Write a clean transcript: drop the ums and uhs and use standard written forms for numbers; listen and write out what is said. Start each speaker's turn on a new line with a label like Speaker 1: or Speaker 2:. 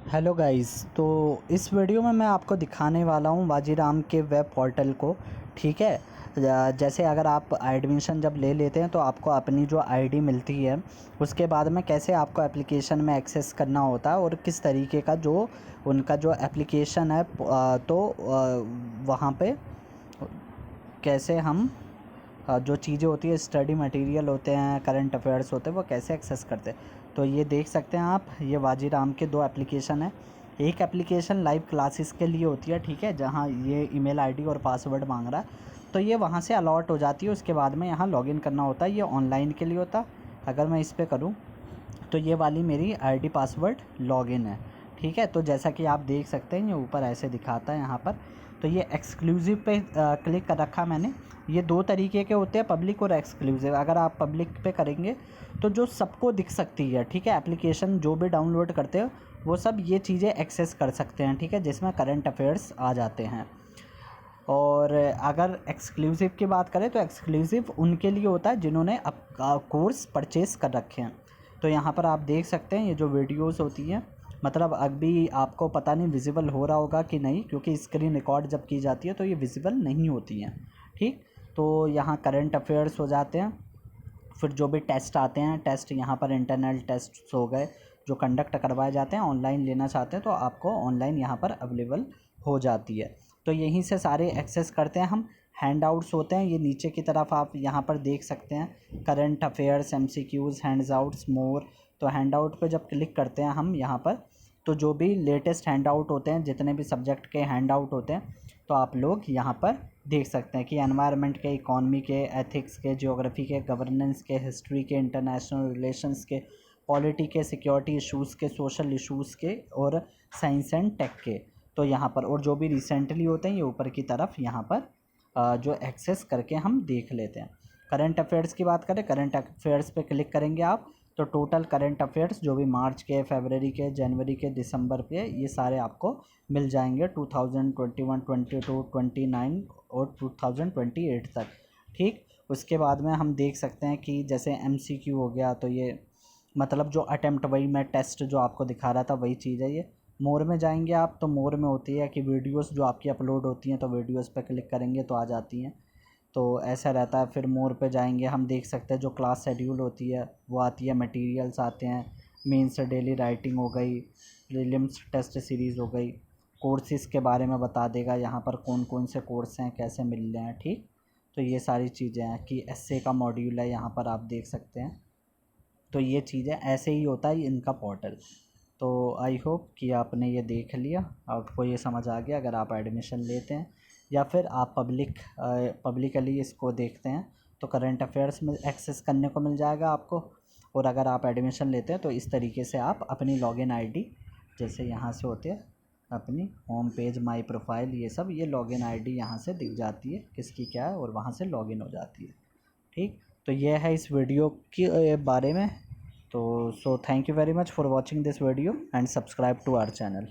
Speaker 1: Hello guys. तो इस video में मैं आपको दिखाने वाला हूँ वाजीराम के वेब पोर्टल को। ठीक है। जैसे अगर आप एडमिशन जब ले लेते हैं तो आपको अपनी जो आईडी मिलती है उसके बाद में कैसे आपको एप्लीकेशन में एक्सेस करना होता है और किस तरीके का जो उनका जो एप्लीकेशन है तो वहाँ पे कैसे हम जो चीज़ें होती है स्टडी मटेरियल होते हैं करंट अफेयर्स होते हैं वो कैसे एक्सेस करते हैं। तो ये देख सकते हैं आप, ये वाजीराम के दो एप्लीकेशन है। एक एप्लीकेशन लाइव क्लासेस के लिए होती है, ठीक है, जहाँ ये ईमेल आईडी और पासवर्ड मांग रहा है तो ये वहाँ से अलॉट हो जाती है। उसके बाद में यहाँ लॉगिन करना होता है, ये ऑनलाइन के लिए होता है। अगर मैं इस पर करूँ तो ये वाली मेरी आईडी पासवर्ड लॉगिन है। ठीक है। तो जैसा कि आप देख सकते हैं ये ऊपर ऐसे दिखाता है यहाँ पर। तो ये एक्सक्लूसिव पे क्लिक कर रखा मैंने। ये दो तरीके के होते हैं, पब्लिक और एक्सक्लूसिव। अगर आप पब्लिक पे करेंगे तो जो सबको दिख सकती है, ठीक है, एप्लीकेशन जो भी डाउनलोड करते हो वो सब ये चीज़ें एक्सेस कर सकते हैं, ठीक है, जिसमें करंट अफेयर्स आ जाते हैं। और अगर एक्सक्लूसिव की बात करें तो एक्सक्लूसिव उनके लिए होता है जिन्होंने कोर्स परचेस कर रखे हैं। तो यहाँ पर आप देख सकते हैं ये जो वीडियोस होती हैं, मतलब अभी आपको पता नहीं विजिबल हो रहा होगा कि नहीं, क्योंकि स्क्रीन रिकॉर्ड जब की जाती है तो ये विजिबल नहीं होती हैं। ठीक। तो यहाँ करंट अफेयर्स हो जाते हैं। फिर जो भी टेस्ट आते हैं, टेस्ट यहाँ पर इंटरनल टेस्ट हो गए जो कंडक्ट करवाए जाते हैं, ऑनलाइन लेना चाहते हैं तो आपको ऑनलाइन यहाँ पर अवेलेबल हो जाती है। तो यहीं से सारे एक्सेस करते हैं हम। हैंड आउट्स होते हैं ये नीचे की तरफ, आप यहाँ पर देख सकते हैं current affairs, MCQs, hands outs, more. तो हैंड आउट पर जब क्लिक करते हैं हम यहाँ पर तो जो भी लेटेस्ट हैंड आउट होते हैं, जितने भी सब्जेक्ट के हैंड आउट होते हैं तो आप लोग यहाँ पर देख सकते हैं कि एनवायरनमेंट के, इकॉनमी के, एथिक्स के, ज्योग्राफी के, गवर्नेंस के, हिस्ट्री के, इंटरनेशनल रिलेशंस के, पॉलिटी के, सिक्योरिटी इश्यूज़ के, सोशल इश्यूज़ के और साइंस एंड टेक के। तो यहाँ पर और जो भी रिसेंटली होते हैं ये ऊपर की तरफ यहाँ पर जो एक्सेस करके हम देख लेते हैं। करंट अफेयर्स की बात करें, करंट अफेयर्स पे क्लिक करेंगे आप तो टोटल करंट अफेयर्स जो भी मार्च के, फरवरी के, जनवरी के, दिसंबर पे ये सारे आपको मिल जाएंगे 2021, 22, 29 और 2028 तक। ठीक। उसके बाद में हम देख सकते हैं कि जैसे एमसीक्यू हो गया तो ये मतलब जो अटेम्प्ट, वही मैं टेस्ट जो आपको दिखा रहा था वही चीज़ है ये। मोर में जाएंगे आप तो मोर में होती है कि वीडियोस जो आपकी अपलोड होती हैं तो वीडियोस पे क्लिक करेंगे तो आ जाती हैं। तो ऐसा रहता है। फिर मोर पे जाएंगे, हम देख सकते हैं जो क्लास शेड्यूल होती है वो आती है, मटेरियल्स आते हैं, मेंस डेली राइटिंग हो गई, प्रीलिम्स टेस्ट सीरीज़ हो गई, कोर्सेज के बारे में बता देगा यहाँ पर कौन कौन से कोर्स हैं, कैसे मिल रहे हैं। ठीक। तो ये सारी चीज़ें हैं कि एसए का मॉड्यूल है, यहाँ पर आप देख सकते हैं। तो ये चीज़ें ऐसे ही होता है इनका पोर्टल। तो आई होप कि आपने ये देख लिया, आपको ये समझ आ गया। अगर आप एडमिशन लेते हैं या फिर आप पब्लिकली इसको देखते हैं तो करंट अफेयर्स में एक्सेस करने को मिल जाएगा आपको। और अगर आप एडमिशन लेते हैं तो इस तरीके से आप अपनी लॉगिन आईडी, जैसे यहाँ से होते हैं अपनी होम पेज, माई प्रोफाइल, ये सब, ये लॉगिन आईडी यहाँ से दिख जाती है किसकी क्या है और वहाँ से लॉगिन हो जाती है। ठीक। तो ये है इस वीडियो के बारे में। तो so thank you very much for watching this video and subscribe to our channel.